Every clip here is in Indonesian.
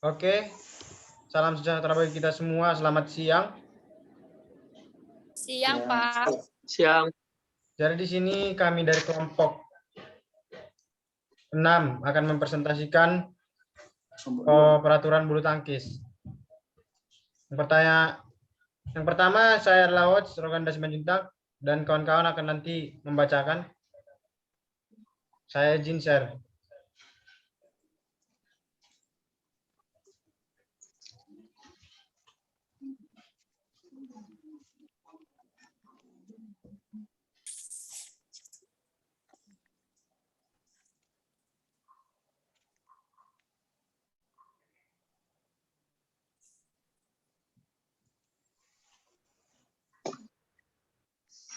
Oke, salam sejahtera bagi kita semua. Selamat siang. Siang, Pak. Siang. Jadi di sini kami dari kelompok 6 akan mempresentasikan peraturan bulu tangkis. Yang pertama saya adalah Watch Roganda Simanjuntak dan kawan-kawan akan nanti membacakan. Saya izin share.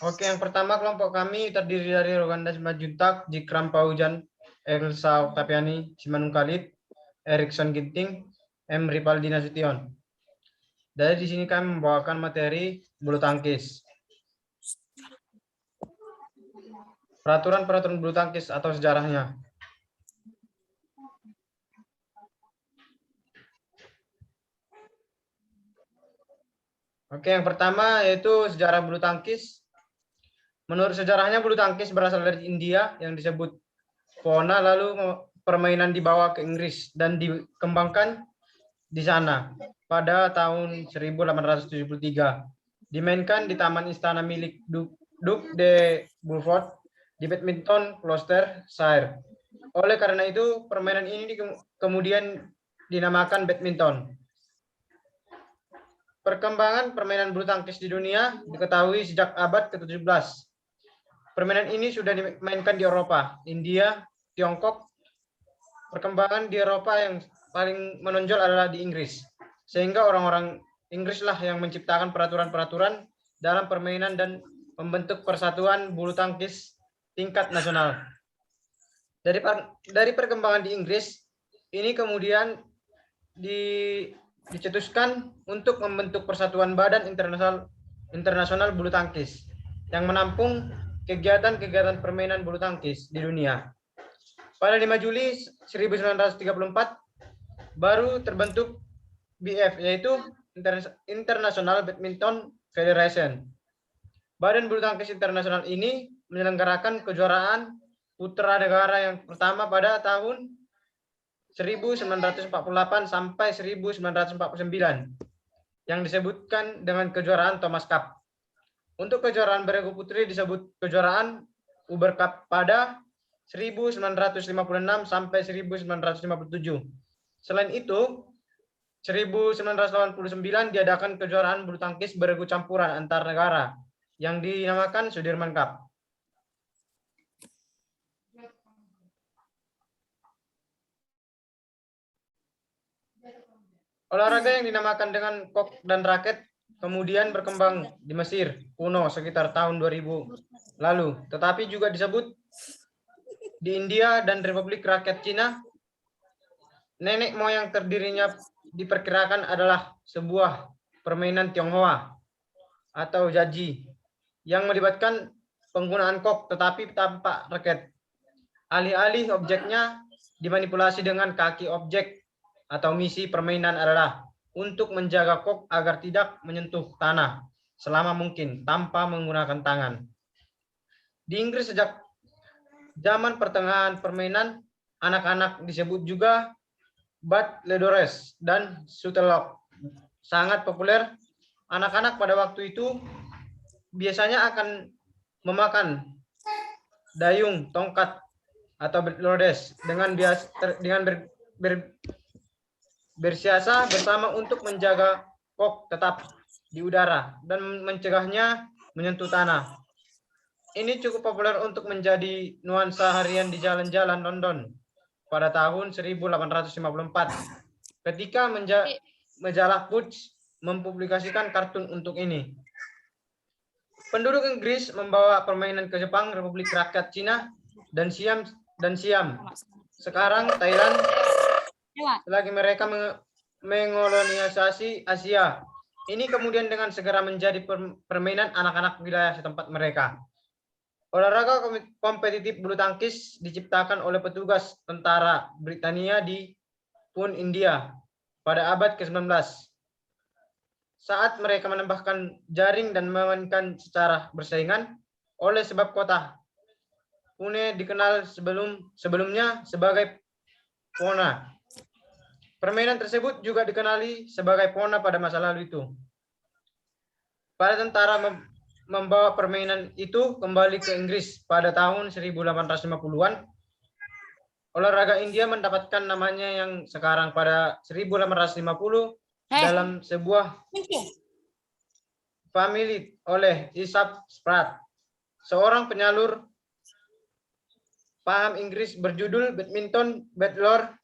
Oke, yang pertama kelompok kami terdiri dari Roganda Simanjuntak, Jikram Paujan, Elsa Oktaviani Simanung Khalid, Erikson Ginting, M. Ripaldi Nasution. Dari di sini kami membawakan materi bulu tangkis. Peraturan-peraturan bulu tangkis atau sejarahnya. Oke, yang pertama yaitu sejarah bulu tangkis. Menurut sejarahnya bulu tangkis berasal dari India yang disebut Pona, lalu permainan dibawa ke Inggris dan dikembangkan di sana pada tahun 1873. Dimainkan di Taman Istana milik Duke de Beaufort di Badminton, Gloucestershire. Oleh karena itu, permainan ini kemudian dinamakan badminton. Perkembangan permainan bulu tangkis di dunia diketahui sejak abad ke-17. Permainan ini sudah dimainkan di Eropa, India, Tiongkok. Perkembangan di Eropa yang paling menonjol adalah di Inggris. Sehingga orang-orang Inggris lah yang menciptakan peraturan-peraturan dalam permainan dan membentuk persatuan bulu tangkis tingkat nasional. Dari perkembangan di Inggris, ini kemudian dicetuskan untuk membentuk persatuan badan internasional bulu tangkis yang menampung kegiatan-kegiatan permainan bulu tangkis di dunia. Pada 5 Juli 1934 baru terbentuk BF, yaitu International Badminton Federation. Badan bulu tangkis internasional ini menyelenggarakan kejuaraan putra negara yang pertama pada tahun 1948 sampai 1949 yang disebutkan dengan kejuaraan Thomas Cup. Untuk kejuaraan beregu putri disebut kejuaraan Uber Cup pada 1956 sampai 1957. Selain itu, 1989 diadakan kejuaraan bulu tangkis beregu campuran antar negara yang dinamakan Sudirman Cup. Olahraga yang dinamakan dengan kok dan raket kemudian berkembang di Mesir kuno sekitar tahun 2000 lalu, tetapi juga disebut di India dan Republik Rakyat Cina. Nenek moyang terdirinya diperkirakan adalah sebuah permainan Tionghoa atau jaji yang melibatkan penggunaan kok tetapi tanpa raket. Alih-alih objeknya dimanipulasi dengan kaki objek atau misi permainan adalah untuk menjaga kok agar tidak menyentuh tanah selama mungkin tanpa menggunakan tangan. Di Inggris sejak zaman pertengahan permainan anak-anak disebut juga Battledores dan Shuttlecock. Sangat populer. Anak-anak pada waktu itu biasanya akan memakan dayung, tongkat atau Battledores dengan bersiasa bersama untuk menjaga kok tetap di udara dan mencegahnya menyentuh tanah. Ini cukup populer untuk menjadi nuansa harian di jalan-jalan London pada tahun 1854 ketika majalah Punch mempublikasikan kartun untuk ini. Penduduk Inggris membawa permainan ke Jepang, Republik Rakyat Cina, dan Siam. Sekarang Thailand, selagi mereka mengolonisasi Asia. Ini kemudian dengan segera menjadi permainan anak-anak wilayah setempat mereka. Olahraga kompetitif bulu tangkis diciptakan oleh petugas tentara Britania di Pun, India. pada abad ke-19. Saat mereka menambahkan jaring dan memainkan secara bersaingan oleh sebab kota Pune dikenal sebelumnya sebagai Pona. Permainan tersebut juga dikenali sebagai Pona pada masa lalu itu. Para tentara membawa permainan itu kembali ke Inggris pada tahun 1850-an. Olahraga India mendapatkan namanya yang sekarang pada 1850 dalam sebuah famili oleh Isaac Spratt, seorang penyalur paham Inggris berjudul Badminton Battlor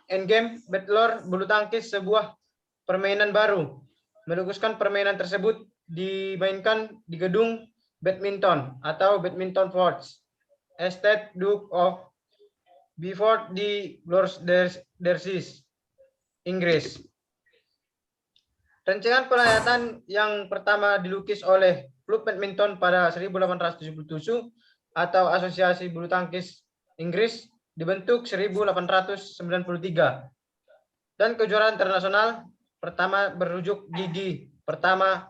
Endgame Battlor bulu tangkis, sebuah permainan baru. Melukiskan permainan tersebut dimainkan di gedung badminton atau badminton forts Estate Duke of Beaufort di Gloucestershire, Inggris. Rancangan pelayatan yang pertama dilukis oleh klub badminton pada 1877 atau Asosiasi Bulu Tangkis Inggris dibentuk 1893 dan kejuaraan internasional pertama bertajuk Gigi pertama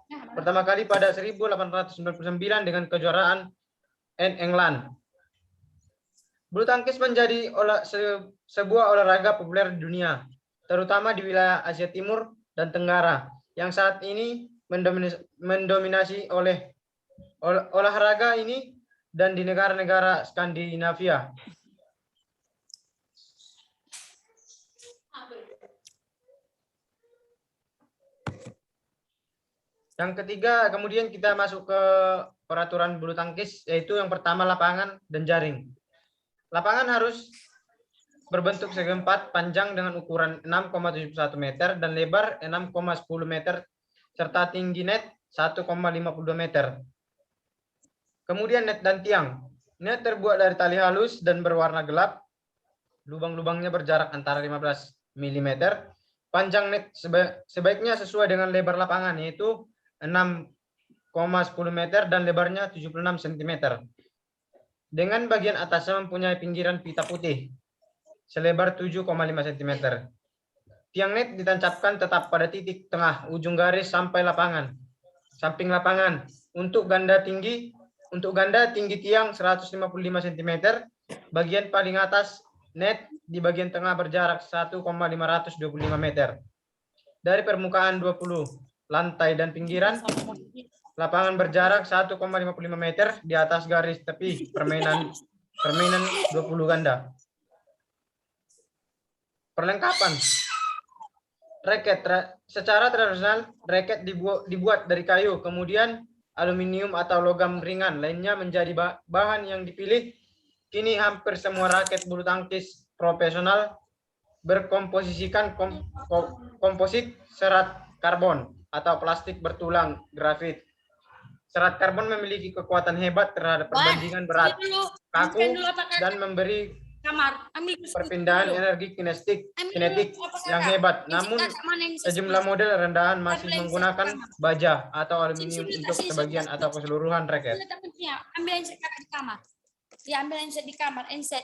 kali pada 1899 dengan kejuaraan England. Bulu tangkis menjadi sebuah olahraga populer di dunia, terutama di wilayah Asia Timur dan Tenggara, yang saat ini mendominasi oleh olahraga ini dan di negara-negara Skandinavia. Yang ketiga, kemudian kita masuk ke peraturan bulu tangkis, yaitu yang pertama lapangan dan jaring. Lapangan harus berbentuk segi empat, panjang dengan ukuran 6,71 meter dan lebar 6,10 meter, serta tinggi net 1,52 meter. Kemudian net dan tiang. Net terbuat dari tali halus dan berwarna gelap. Lubang-lubangnya berjarak antara 15 mm. Panjang net sebaiknya sesuai dengan lebar lapangan, yaitu 6,10 meter dan lebarnya 76 cm. Dengan bagian atasnya mempunyai pinggiran pita putih selebar 7,5 cm. Tiang net ditancapkan tetap pada titik tengah ujung garis sampai lapangan. Samping lapangan. Untuk ganda tinggi tiang 155 cm. Bagian paling atas net di bagian tengah berjarak 1,525 meter. Dari permukaan 20 lantai dan pinggiran, lapangan berjarak 1,55 meter di atas garis tepi permainan 20 ganda. Perlengkapan. Raket. Secara tradisional, raket dibuat dari kayu, kemudian aluminium atau logam ringan lainnya menjadi bahan yang dipilih. Kini hampir semua raket bulu tangkis profesional berkomposisikan komposit serat karbon atau plastik bertulang grafit. Serat karbon memiliki kekuatan hebat terhadap perbandingan berat, kaku, dan memberi perpindahan energi kinetik yang hebat. Namun sejumlah model rendahan masih menggunakan baja atau aluminium untuk sebagian atau keseluruhan raket. Ambil handset kakak di kamar. Ya, ambil handset di kamar. Handset.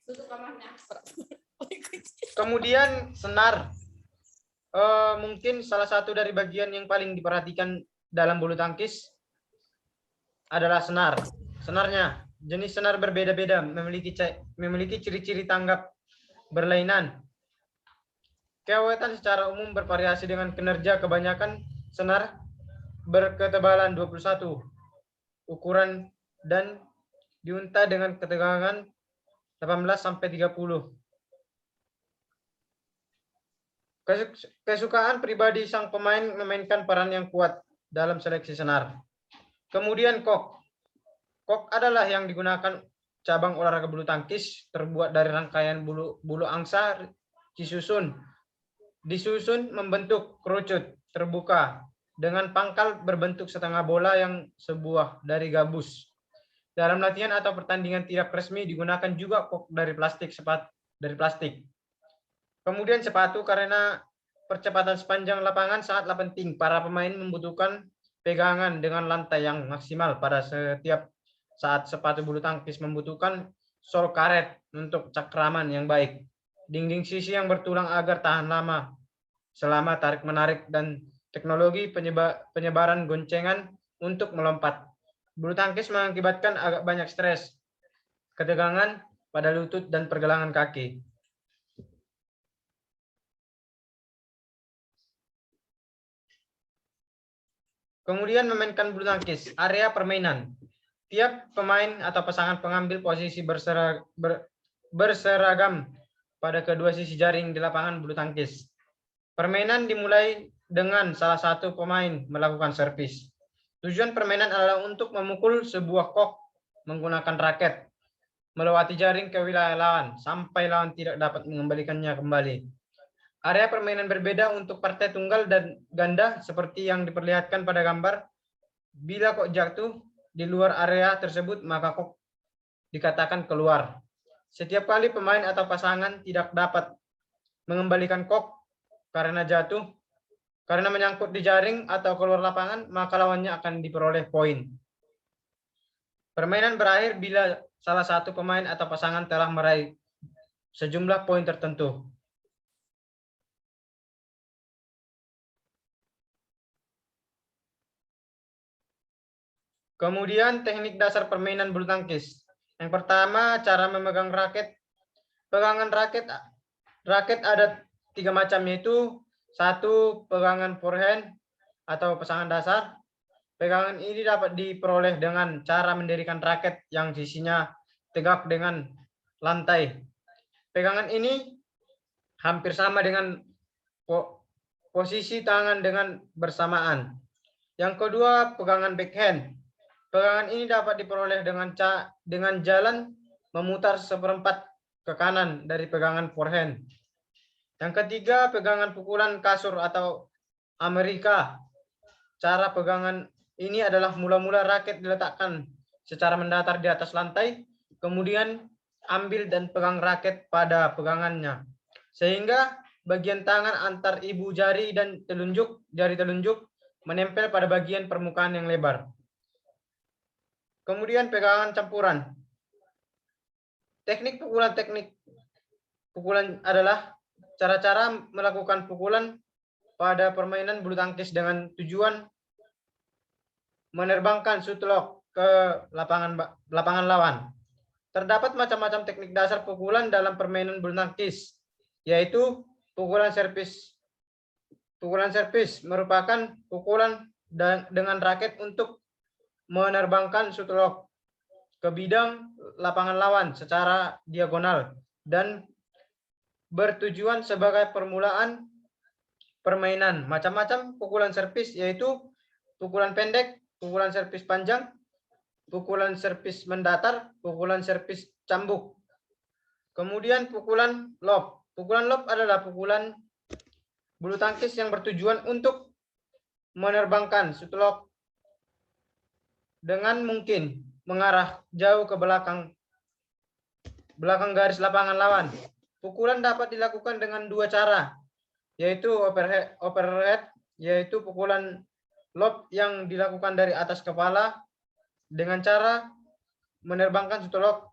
Tutup kamarnya. Kemudian senar. Mungkin salah satu dari bagian yang paling diperhatikan dalam bulu tangkis adalah senar. Senarnya, jenis senar berbeda-beda, memiliki ciri-ciri tanggap berlainan. Keawetan secara umum bervariasi dengan kinerja. Kebanyakan senar berketebalan 21 ukuran dan diunta dengan ketegangan 18 sampai 30. Kesukaan pribadi sang pemain memainkan peran yang kuat dalam seleksi senar. Kemudian kok. Kok adalah yang digunakan cabang olahraga bulu tangkis, terbuat dari rangkaian bulu angsa disusun membentuk kerucut terbuka dengan pangkal berbentuk setengah bola yang sebuah dari gabus. Dalam latihan atau pertandingan tidak resmi digunakan juga kok dari plastik. Kemudian sepatu, karena percepatan sepanjang lapangan sangatlah penting. Para pemain membutuhkan pegangan dengan lantai yang maksimal pada setiap saat. Sepatu bulu tangkis membutuhkan sol karet untuk cakraman yang baik. Dinding sisi yang bertulang agar tahan lama selama tarik-menarik, dan teknologi penyebaran goncengan untuk melompat. Bulu tangkis mengakibatkan agak banyak stres, ketegangan pada lutut dan pergelangan kaki. Kemudian memainkan bulu tangkis, area permainan. Tiap pemain atau pasangan pengambil posisi berseragam pada kedua sisi jaring di lapangan bulu tangkis. Permainan dimulai dengan salah satu pemain melakukan servis. Tujuan permainan adalah untuk memukul sebuah kok menggunakan raket, melewati jaring ke wilayah lawan sampai lawan tidak dapat mengembalikannya kembali. Area permainan berbeda untuk partai tunggal dan ganda seperti yang diperlihatkan pada gambar. Bila kok jatuh di luar area tersebut, maka kok dikatakan keluar. Setiap kali pemain atau pasangan tidak dapat mengembalikan kok karena jatuh, karena menyangkut di jaring atau keluar lapangan, maka lawannya akan diperoleh poin. Permainan berakhir bila salah satu pemain atau pasangan telah meraih sejumlah poin tertentu. Kemudian teknik dasar permainan bulu tangkis. Yang pertama, cara memegang raket. Pegangan raket ada 3 macam, yaitu 1. Pegangan forehand atau pasangan dasar. Pegangan ini dapat diperoleh dengan cara mendirikan raket yang sisinya tegak dengan lantai. Pegangan ini hampir sama dengan posisi tangan dengan bersamaan. Yang kedua, pegangan backhand. Pegangan ini dapat diperoleh dengan jalan memutar seperempat ke kanan dari pegangan forehand. Yang ketiga, pegangan pukulan kasur atau Amerika. Cara pegangan ini adalah mula-mula raket diletakkan secara mendatar di atas lantai, kemudian ambil dan pegang raket pada pegangannya, sehingga bagian tangan antar ibu jari dan jari telunjuk menempel pada bagian permukaan yang lebar. Kemudian pegangan campuran. Teknik pukulan adalah cara-cara melakukan pukulan pada permainan bulu tangkis dengan tujuan menerbangkan shutlock ke lapangan lawan. Terdapat macam-macam teknik dasar pukulan dalam permainan bulu tangkis, yaitu pukulan servis. Pukulan servis merupakan pukulan dengan raket untuk menerbangkan shutlock ke bidang lapangan lawan secara diagonal dan bertujuan sebagai permulaan permainan. Macam-macam pukulan servis, yaitu pukulan pendek, pukulan servis panjang, pukulan servis mendatar, pukulan servis cambuk. Kemudian pukulan lob. Pukulan lob adalah pukulan bulu tangkis yang bertujuan untuk menerbangkan shutlock dengan mungkin mengarah jauh ke belakang garis lapangan lawan. Pukulan dapat dilakukan dengan 2 cara, yaitu overhead, yaitu pukulan lob yang dilakukan dari atas kepala dengan cara menerbangkan shutlock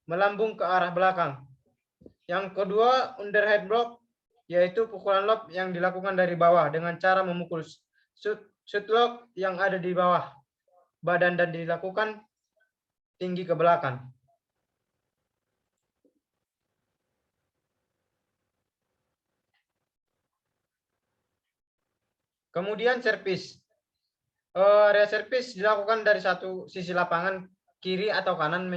melambung ke arah belakang. Yang kedua, underhead block, yaitu pukulan lob yang dilakukan dari bawah dengan cara memukul shutlock yang ada di bawah badan dan dilakukan tinggi ke belakang. Kemudian servis. Area servis dilakukan dari satu sisi lapangan kiri atau kanan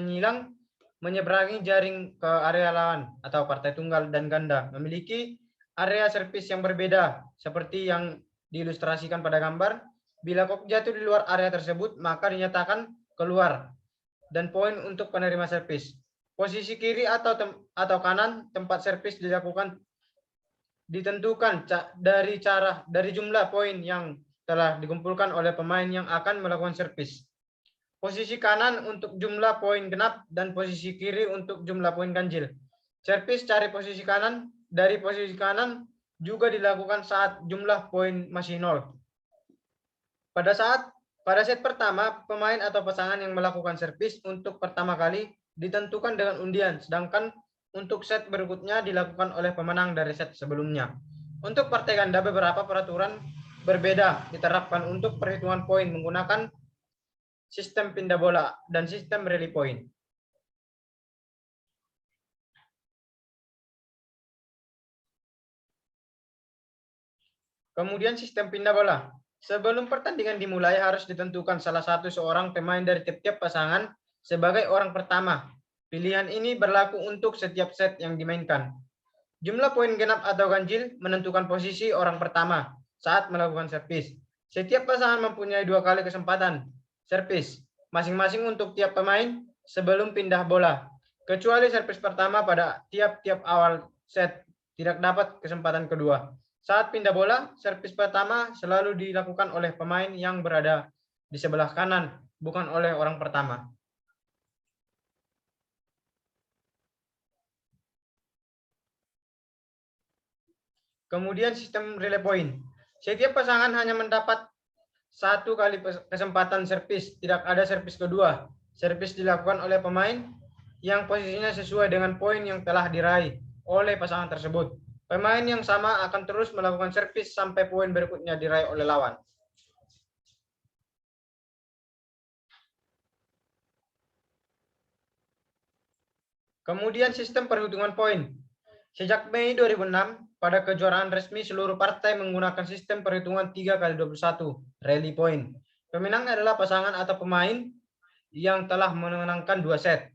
menyeberangi jaring ke area lawan atau partai tunggal dan ganda memiliki area servis yang berbeda seperti yang diilustrasikan pada gambar. Bila kok jatuh di luar area tersebut, maka dinyatakan keluar dan poin untuk penerima servis. Posisi kiri atau kanan tempat servis ditentukan dari jumlah poin yang telah dikumpulkan oleh pemain yang akan melakukan servis. Posisi kanan untuk jumlah poin genap dan posisi kiri untuk jumlah poin ganjil. Servis dari posisi kanan juga dilakukan saat jumlah poin masih 0. Pada set pertama, pemain atau pasangan yang melakukan servis untuk pertama kali ditentukan dengan undian, sedangkan untuk set berikutnya dilakukan oleh pemenang dari set sebelumnya. Untuk partai ganda, beberapa peraturan berbeda diterapkan untuk perhitungan poin menggunakan sistem pindah bola dan sistem rally point. Kemudian sistem pindah bola. Sebelum pertandingan dimulai harus ditentukan salah satu seorang pemain dari tiap-tiap pasangan sebagai orang pertama. Pilihan ini berlaku untuk setiap set yang dimainkan. Jumlah poin genap atau ganjil menentukan posisi orang pertama saat melakukan servis. Setiap pasangan mempunyai 2 kali kesempatan servis, masing-masing untuk tiap pemain sebelum pindah bola. Kecuali servis pertama pada tiap-tiap awal set, tidak dapat kesempatan kedua. Saat pindah bola, servis pertama selalu dilakukan oleh pemain yang berada di sebelah kanan, bukan oleh orang pertama. Kemudian sistem relay point. Setiap pasangan hanya mendapat 1 kali kesempatan servis, tidak ada servis kedua. Servis dilakukan oleh pemain yang posisinya sesuai dengan poin yang telah diraih oleh pasangan tersebut. Pemain yang sama akan terus melakukan servis sampai poin berikutnya diraih oleh lawan. Kemudian sistem perhitungan poin. Sejak Mei 2006, pada kejuaraan resmi seluruh partai menggunakan sistem perhitungan 3x21 rally point. Pemenang adalah pasangan atau pemain yang telah memenangkan 2 set.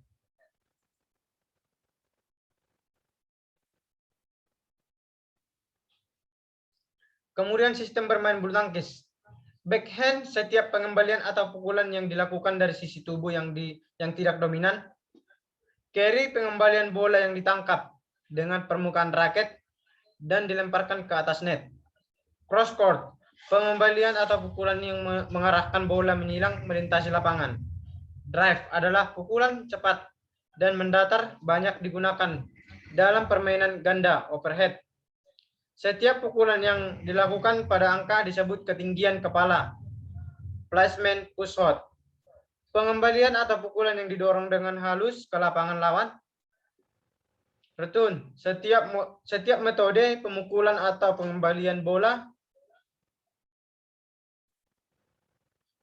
Kemudian sistem bermain bulu tangkis. Backhand, setiap pengembalian atau pukulan yang dilakukan dari sisi tubuh yang tidak dominan. Carry, pengembalian bola yang ditangkap dengan permukaan raket dan dilemparkan ke atas net. Cross court, pengembalian atau pukulan yang mengarahkan bola menyilang melintasi lapangan. Drive adalah pukulan cepat dan mendatar, banyak digunakan dalam permainan ganda overhead. Setiap pukulan yang dilakukan pada angka disebut ketinggian kepala. Placement push shot. Pengembalian atau pukulan yang didorong dengan halus ke lapangan lawan. Return. Setiap metode pemukulan atau pengembalian bola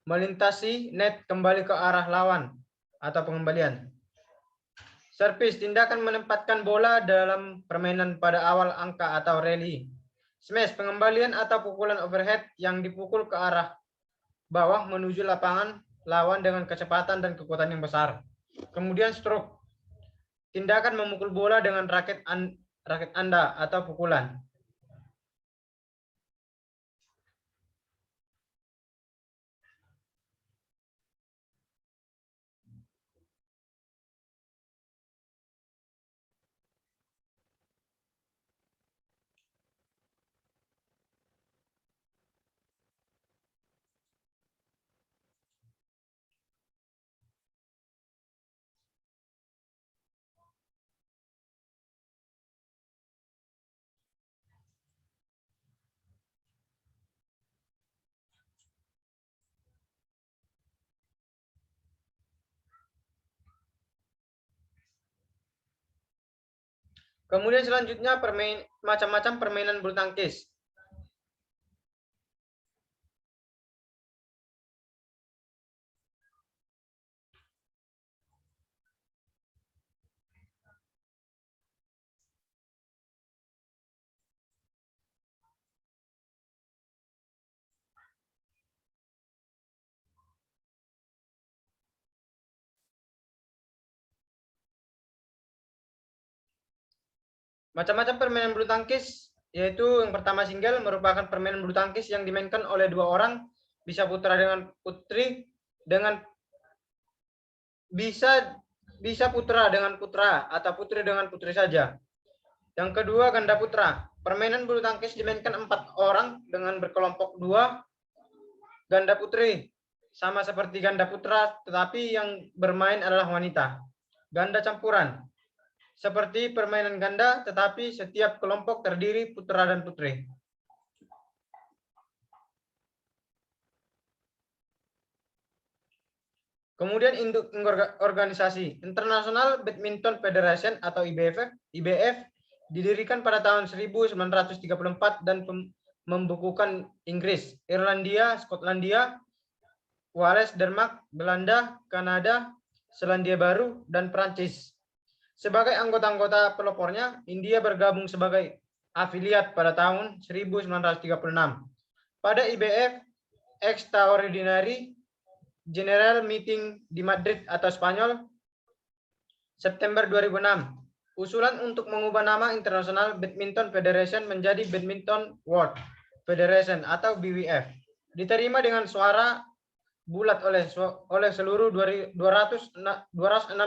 melintasi net kembali ke arah lawan atau pengembalian. Servis, tindakan menempatkan bola dalam permainan pada awal angka atau rally. Smash, pengembalian atau pukulan overhead yang dipukul ke arah bawah menuju lapangan lawan dengan kecepatan dan kekuatan yang besar. Kemudian stroke, tindakan memukul bola dengan raket Anda atau pukulan. Kemudian selanjutnya macam-macam permainan bulu tangkis. Macam-macam permainan bulu tangkis, yaitu yang pertama single, merupakan permainan bulu tangkis yang dimainkan oleh 2 orang, bisa putra dengan putri, bisa putra dengan putra atau putri dengan putri saja. Yang kedua, ganda putra. Permainan bulu tangkis dimainkan 4 orang dengan berkelompok 2 ganda putri. Sama seperti ganda putra, tetapi yang bermain adalah wanita. Ganda campuran. Seperti permainan ganda, tetapi setiap kelompok terdiri putra dan putri. Kemudian induk organisasi International Badminton Federation atau IBF didirikan pada tahun 1934 dan membukukan Inggris, Irlandia, Skotlandia, Wales, Denmark, Belanda, Kanada, Selandia Baru, dan Prancis. Sebagai anggota-anggota pelopornya, India bergabung sebagai afiliat pada tahun 1936. Pada IBF Extraordinary General Meeting di Madrid atau Spanyol, September 2006, usulan untuk mengubah nama International Badminton Federation menjadi Badminton World Federation atau BWF diterima dengan suara bulat oleh seluruh 206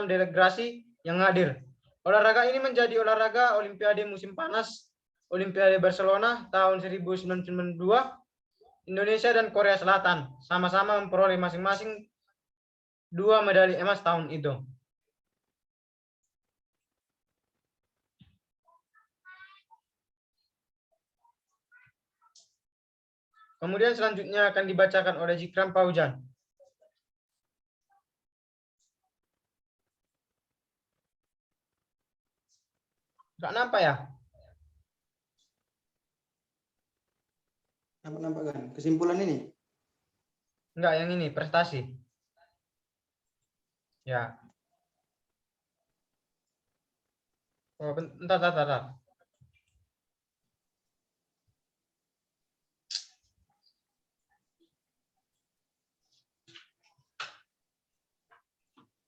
delegasi yang hadir. Olahraga ini menjadi olahraga Olimpiade musim panas Olimpiade Barcelona tahun 1992. Indonesia dan Korea Selatan sama-sama memperoleh masing-masing 2 medali emas tahun itu. Kemudian selanjutnya akan dibacakan oleh Zikram Paujan. Enggak nampak ya? Nampak kan? Kesimpulan ini? Enggak, yang ini prestasi. Ya. Oh, bentar.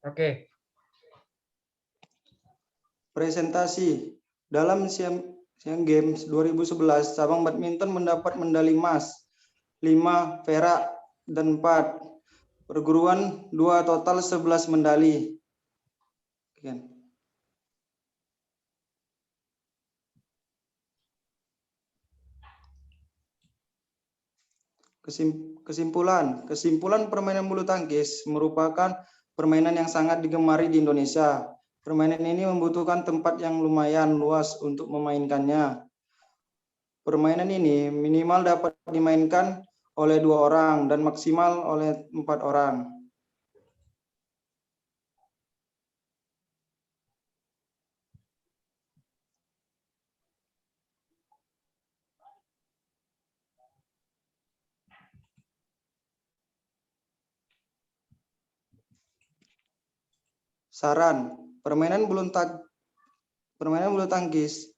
Oke. Presentasi. Dalam Asian Games 2011, cabang badminton mendapat medali emas 5, perak, dan 4. Perguruan 2, total 11 medali. Kesimpulan permainan bulu tangkis merupakan permainan yang sangat digemari di Indonesia. Permainan ini membutuhkan tempat yang lumayan luas untuk memainkannya. Permainan ini minimal dapat dimainkan oleh 2 orang dan maksimal oleh 4 orang. Saran, permainan bulu tangkis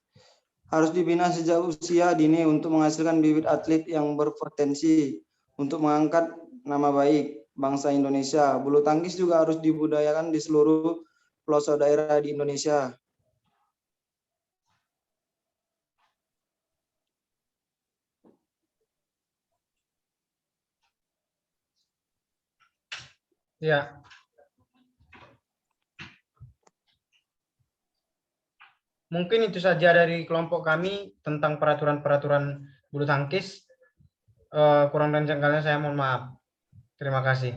harus dibina sejak usia dini untuk menghasilkan bibit atlet yang berpotensi untuk mengangkat nama baik bangsa Indonesia. Bulu tangkis juga harus dibudayakan di seluruh pelosok daerah di Indonesia. Ya. Mungkin itu saja dari kelompok kami tentang peraturan-peraturan bulu tangkis. Kurang dan janggalnya saya mohon maaf. Terima kasih.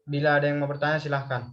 Bila ada yang mau bertanya silahkan.